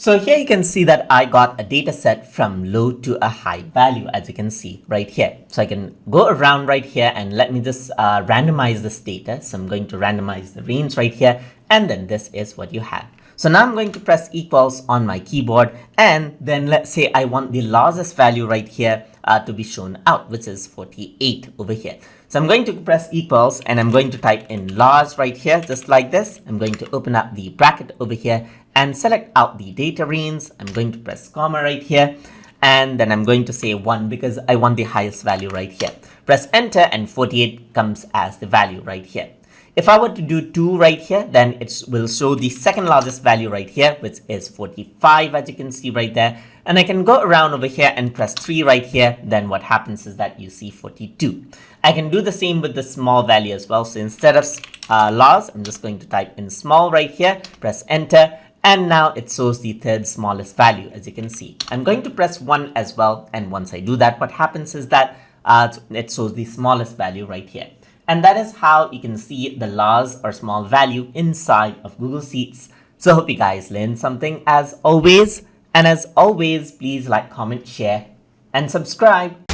So here you can see that I got a data set from low to a high value, as you can see right here. So I can go around right here and let me just randomize this data. So I'm going to randomize the range right here, and then this is what you have. So now I'm going to press equals on my keyboard, and then let's say I want the largest value right here to be shown out, which is 48 over here. So I'm going to press equals and I'm going to type in large right here, just like this. I'm going to open up the bracket over here and select out the data range. I'm going to press comma right here, and then I'm going to say 1 because I want the highest value right here. Press enter and 48 comes as the value right here. If I were to do 2 right here, then it will show the second largest value right here, which is 45, as you can see right there. And I can go around over here and press 3 right here. Then what happens is that you see 42. I can do the same with the small value as well. So instead of large, I'm just going to type in small right here, press enter. And now it shows the third smallest value, as you can see. I'm going to press 1 as well. And once I do that, what happens is that it shows the smallest value right here. And that is how you can see the large or small value inside of Google Sheets. So I hope you guys learned something as always. And as always, please like, comment, share, and subscribe.